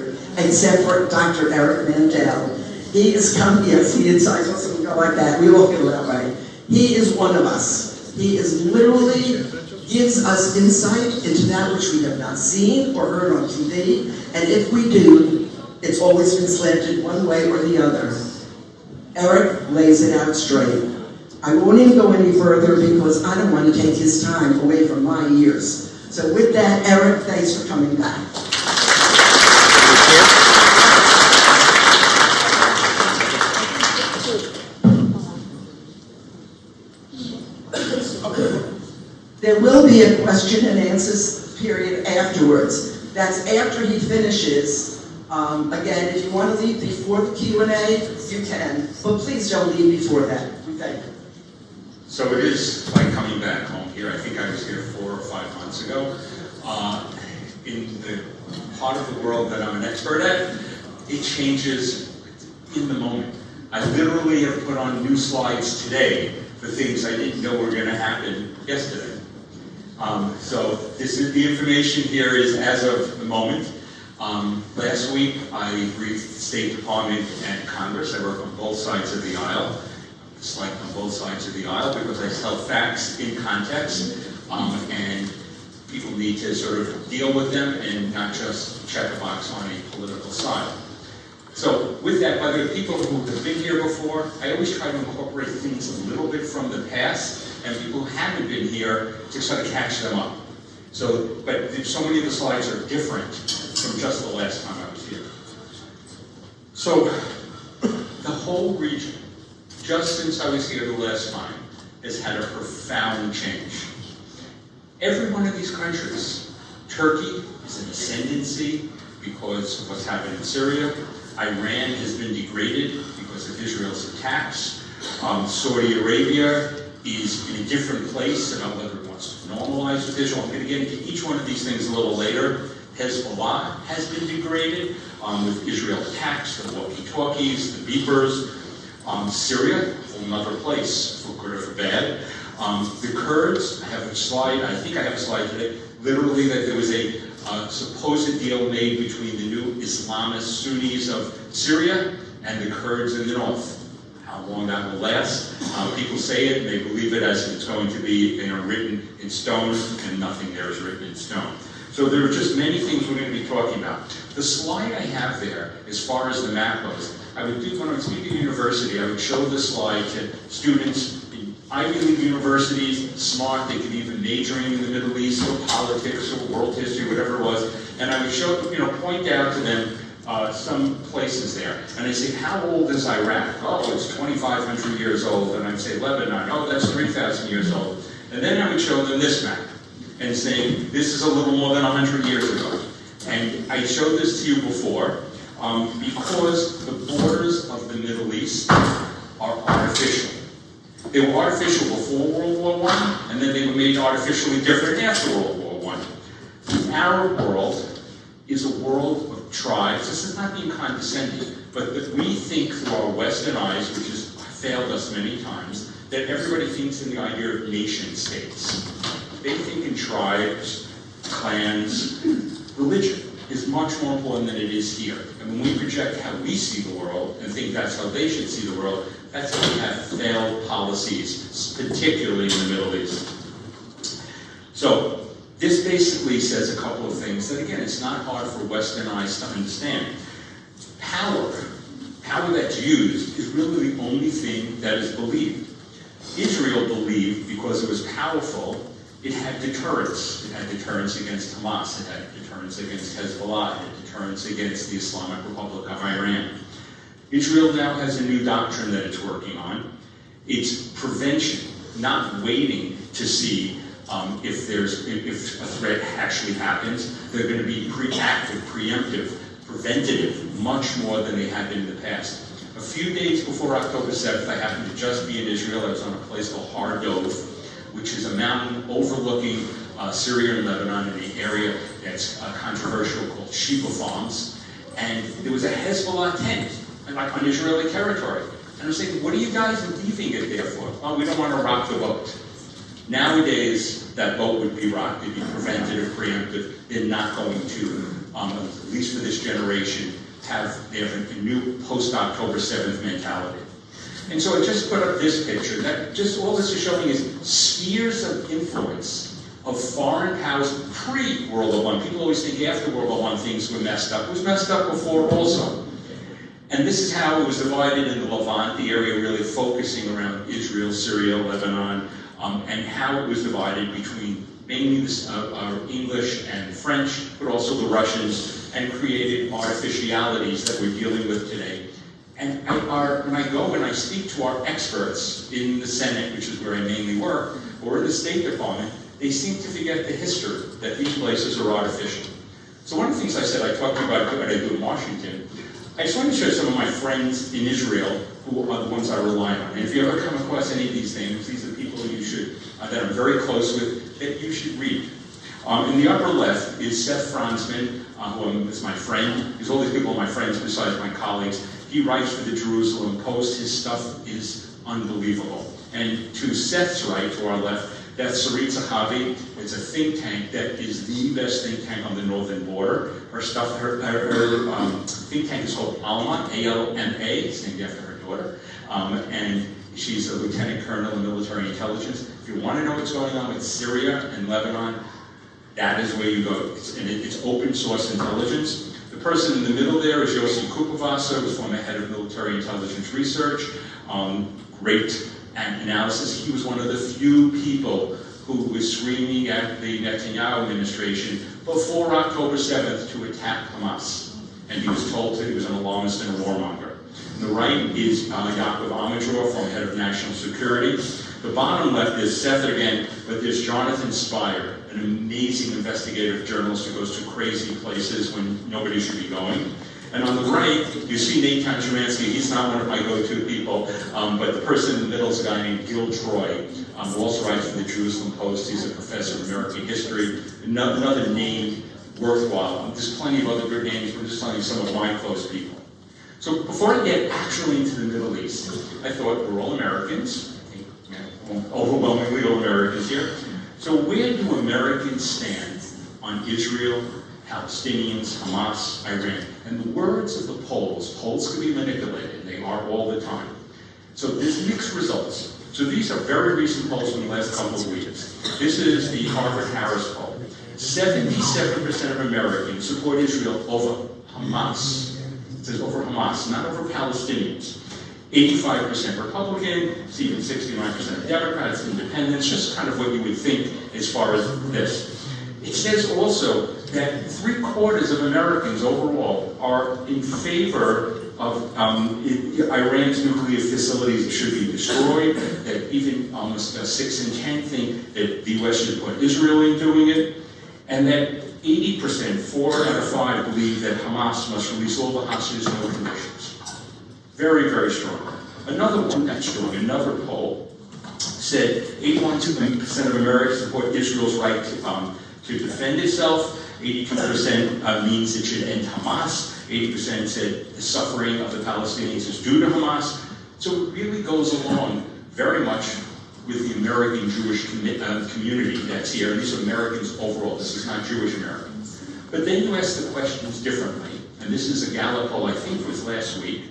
here, except for Dr. Eric Mandel. He is coming, yes, he is, I saw someone go like that, we all feel that way. He is one of us. He is literally gives us insight into that which we have not seen or heard on TV, and if we do, it's always been slanted one way or the other. Eric lays it out straight. I won't even go any further because I don't want to take his time away from my ears. So with that, Eric, thanks for coming back. There will be a question and answers period afterwards. That's after he finishes. Again, if you want to leave before the Q&A, you can. But please don't leave before that. Thank you. So it is like coming back home here. I think I was here 4 or 5 months ago. In the part of the world that I'm an expert at, it changes in the moment. I literally have put on new slides today for things I didn't know were going to happen yesterday. So this is the information here is as of the moment. Last week I briefed the State Department and Congress. I work on both sides of the aisle. It's like on both sides of the aisle because I tell facts in context, and people need to sort of deal with them and not just check a box on a political side. So with that, by the people who have been here before, I always try to incorporate things a little bit from the past, and people who haven't been here to sort of catch them up. So, but so many of the slides are different from just the last time I was here. So the whole region, just since I was here the last time, has had a profound change. Every one of these countries, Turkey is in ascendancy because of what's happened in Syria. Iran has been degraded because of Israel's attacks. Saudi Arabia is in a different place about whether it wants to normalize with Israel. I'm going to get into each one of these things a little later. Hezbollah has been degraded with Israel attacks, the walkie-talkies, the beepers. Syria, a whole other place, for good or for bad. The Kurds, I have a slide, I think I have a slide today, literally that there was a supposed deal made between the new Islamist Sunnis of Syria and the Kurds in the north. How long that will last? People say it and they believe it as if it's going to be written in stone, and nothing there is written in stone. So there are just many things we're going to be talking about. The slide I have there, as far as the map goes, I would do when I would speak at university, I would show this slide to students in Ivy League universities, smart, they could be even majoring in the Middle East or politics or world history, whatever it was, and I would show, point out to them some places there. And I'd say, how old is Iraq? Oh, it's 2,500 years old. And I'd say, Lebanon, oh, that's 3,000 years old. And then I would show them this map and say, this is a little more than 100 years ago. And I showed this to you before. Because the borders of the Middle East are artificial. They were artificial before World War I, and then they were made artificially different after World War I. The Arab world is a world of tribes. This is not being condescending, but that we think through our Western eyes, which has failed us many times, that everybody thinks in the idea of nation states. They think in tribes, clans, religion is much more important than it is here. And when we project how we see the world and think that's how they should see the world, that's how we have failed policies, particularly in the Middle East. So this basically says a couple of things that, again, it's not hard for Western eyes to understand. Power that's used is really the only thing that is believed. Israel believed because it was powerful, it had deterrence. It had deterrence against Hamas. It had deterrence against Hezbollah. It had deterrence against the Islamic Republic of Iran. Israel now has a new doctrine that it's working on. It's prevention, not waiting to see if a threat actually happens. They're going to be proactive, preemptive, preventative, much more than they have been in the past. A few days before October 7th, I happened to just be in Israel. I was on a place called Har Dov, which is a mountain overlooking Syria and Lebanon in the area that's controversial called Sheba Farms. And there was a Hezbollah tent, like on Israeli territory. And I was thinking, what are you guys leaving it there for? Oh, we don't want to rock the boat. Nowadays, that boat would be rocked. It'd be preventative, preemptive. They're not going to at least for this generation, they have a new post-October 7th mentality. And so I just put up this picture. That just all this is showing is spheres of influence of foreign powers pre-World War I. People always think after World War I things were messed up. It was messed up before also. And this is how it was divided in the Levant, the area really focusing around Israel, Syria, Lebanon, and how it was divided between mainly English and French, but also the Russians, and created artificialities that we're dealing with today. And when I go and I speak to our experts in the Senate, which is where I mainly work, or in the State Department, they seem to forget the history, that these places are artificial. So one of the things I said, I talked about what I do in Washington, I just want to share some of my friends in Israel who are the ones I rely on. And if you ever come across any of these names, these are people you should, that I'm very close with, that you should read. In the upper left is Seth Franzman, who is my friend. There's all these people are my friends besides my colleagues. He writes for the Jerusalem Post. His stuff is unbelievable. And to Seth's right, to our left, that's Sarit Zahavi. It's a think tank that is the best think tank on the northern border. Her think tank is called Alma, A-L-M-A. It's named after her daughter. And she's a lieutenant colonel in military intelligence. If you want to know what's going on with Syria and Lebanon, that is where you go. It's open source intelligence. The person in the middle there is Yossi Kupovasa, who's former head of military intelligence research. Great analysis. He was one of the few people who was screaming at the Netanyahu administration before October 7th to attack Hamas. And he was told that he was an alarmist and a warmonger. On the right is Yaakov Amador, former head of national security. The bottom left is Seth again, but there's Jonathan Spire, an amazing investigative journalist who goes to crazy places when nobody should be going. And on the right, you see Natan Shemansky. He's not one of my go-to people, but the person in the middle is a guy named Gil Troy, who also writes for the Jerusalem Post. He's a professor of American history. Another name worthwhile. There's plenty of other good names. We're just telling you some of my close people. So before I get actually into the Middle East, I thought we're all Americans. I think, overwhelmingly all Americans here. So where do Americans stand on Israel, Palestinians, Hamas, Iran? And the words of the polls can be manipulated, and they are all the time. So there's mixed results. So these are very recent polls from the last couple of weeks. This is the Harvard-Harris poll. 77% of Americans support Israel over Hamas. It says over Hamas, not over Palestinians. 85% Republican, it's even 69% Democrats, independents, just kind of what you would think as far as this. It says also that 3/4 of Americans overall are in favor of Iran's nuclear facilities should be destroyed, that even almost 6 in 10 think that the U.S. should put Israel in doing it, and that 80%, 4 out of 5, believe that Hamas must release all the hostages, no conditions. Very, very strong. Another one that's strong, another poll, said 81% of Americans support Israel's right to defend itself. 82% means it should end Hamas. 80% said the suffering of the Palestinians is due to Hamas. So it really goes along very much with the American Jewish community that's here. And these are Americans overall. This is not Jewish Americans. But then you ask the questions differently. And this is a Gallup poll, I think it was last week.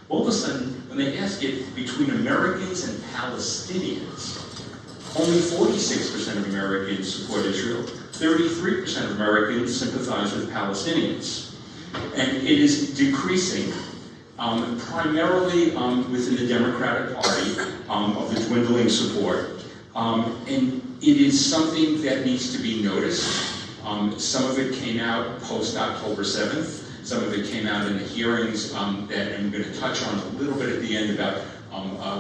All of a sudden, when they ask it between Americans and Palestinians, only 46% of Americans support Israel. 33% of Americans sympathize with Palestinians. And it is decreasing, primarily within the Democratic Party, of the dwindling support. And it is something that needs to be noticed. Some of it came out post-October 7th. Some of it came out in the hearings that I'm going to touch on a little bit at the end about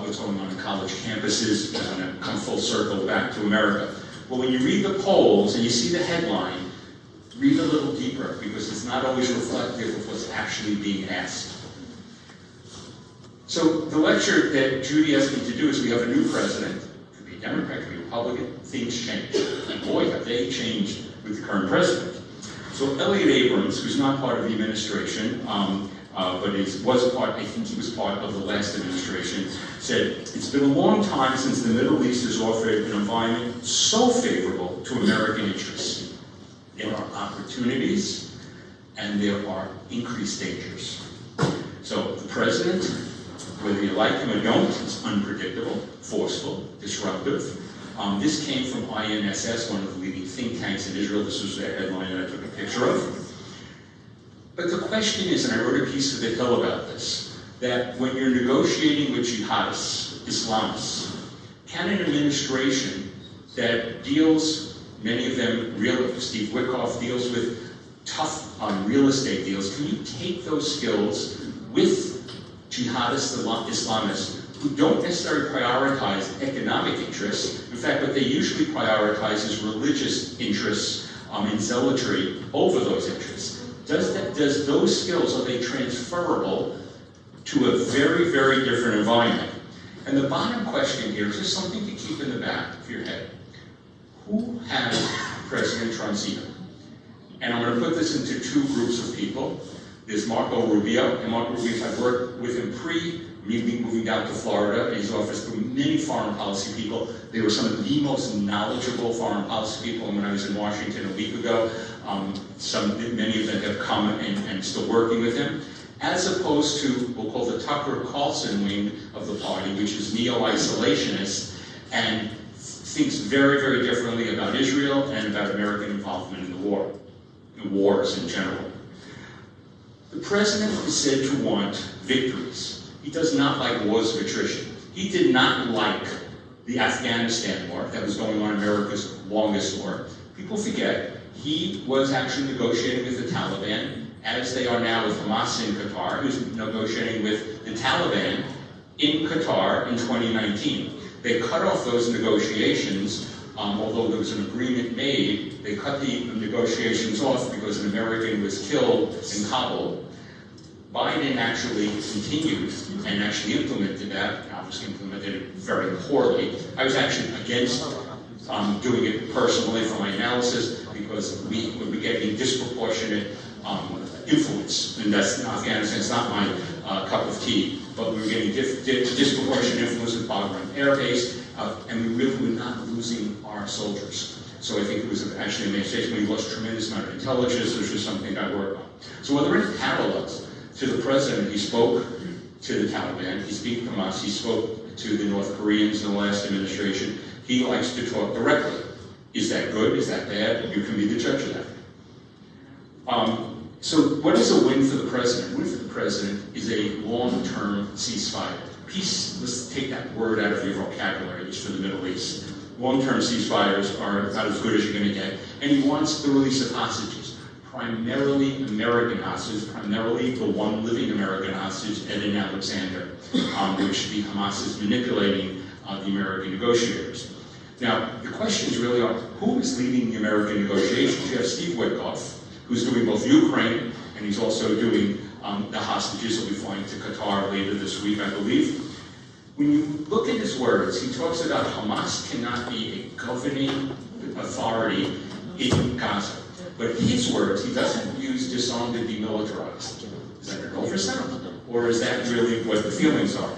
what's going on in college campuses. I'm going to come full circle back to America. But when you read the polls and you see the headline, read a little deeper, because it's not always reflective of what's actually being asked. So the lecture that Judy asked me to do is we have a new president. It could be Democrat, it could be Republican. Things change. And boy, have they changed with the current president. So Elliot Abrams, who's not part of the administration, but was part, I think he was part of the last administration, said, it's been a long time since the Middle East has offered an environment so favorable to American interests. There are opportunities, and there are increased dangers. So the president, whether you like him or don't, is unpredictable, forceful, disruptive. This came from INSS, one of the leading think tanks in Israel. This was their headline that I took a picture of. But the question is, and I wrote a piece for The Hill about this, that when you're negotiating with jihadists, Islamists, can an administration that deals, many of them, Steve Witkoff deals with tough real estate deals, can you take those skills with jihadist Islamists who don't necessarily prioritize economic interests? In fact, what they usually prioritize is religious interests and zealotry over those interests. Does those skills, are they transferable to a very, very different environment? And the bottom question here is just something to keep in the back of your head. Who has President Trump's ego? And I'm going to put this into two groups of people. There's Marco Rubio, and Marco Rubio, I've worked with him moving down to Florida in his office through many foreign policy people. They were some of the most knowledgeable foreign policy people. And when I was in Washington a week ago, many of them have come and still working with him, as opposed to, we'll call the Tucker Carlson wing of the party, which is neo-isolationist and thinks very, very differently about Israel and about American involvement in the war, and wars in general. The president is said to want victories. He does not like wars of attrition. He did not like the Afghanistan war that was going on, America's longest war. People forget, he was actually negotiating with the Taliban, as they are now with Hamas in Qatar. He was negotiating with the Taliban in Qatar in 2019. They cut off those negotiations, although there was an agreement made. They cut the negotiations off because an American was killed in Kabul. Biden actually continued and actually implemented that, obviously implemented it very poorly. I was actually against doing it personally for my analysis because we would be getting disproportionate influence, and that's Afghanistan. It's not my cup of tea, but we were getting disproportionate influence with Bagram Air Base, and we really were not losing our soldiers. So I think it was actually a mistake. We lost a tremendous amount of intelligence, which was something I worked on. So are there any parallels to the president? He spoke to the Taliban, he spoke to Hamas, he spoke to the North Koreans in the last administration. He likes to talk directly. Is that good? Is that bad? You can be the judge of that. So what is a win for the president? A win for the president is a long-term ceasefire. Peace, let's take that word out of your vocabulary, it's for the Middle East. Long-term ceasefires are about as good as you're going to get. And he wants the release of hostages, primarily American hostages, primarily the one living American hostage, Eden Alexander, which the Hamas is manipulating the American negotiators. Now, the questions really are, who is leading the American negotiations? You have Steve Witkoff, who's doing both Ukraine, and he's also doing the hostages. He'll be flying to Qatar later this week, I believe. When you look at his words, he talks about Hamas cannot be a governing authority in Gaza. But his words, he doesn't use disarmed and demilitarized. Is that an oversight? Or is that really what the feelings are?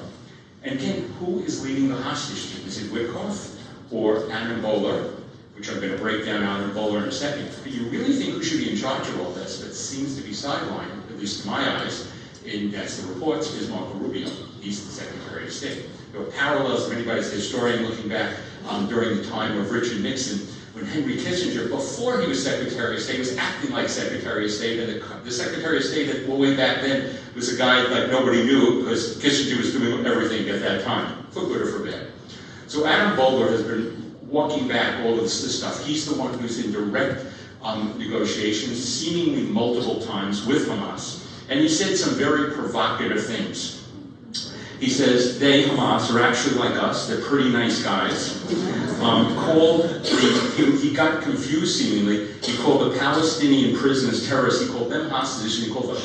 And again, who is leading the hostage team? Is it Witkoff or Anna Bowler? Which I'm going to break down Anna Bowler in a second. But you really think who should be in charge of all this, that seems to be sidelined, at least to my eyes, and that's the reports, is Marco Rubio. He's the Secretary of State. There are parallels to anybody's historian looking back during the time of Richard Nixon, when Henry Kissinger, before he was Secretary of State, was acting like Secretary of State, and the Secretary of State, way back then, was a guy like nobody knew, because Kissinger was doing everything at that time, for good or for bad. So Adam Bowler has been walking back all of this stuff. He's the one who's in direct negotiations, seemingly multiple times with Hamas. And he said some very provocative things. He says, they, Hamas, are actually like us. They're pretty nice guys. He got confused seemingly. He called the Palestinian prisoners terrorists. He called them hostages. He called the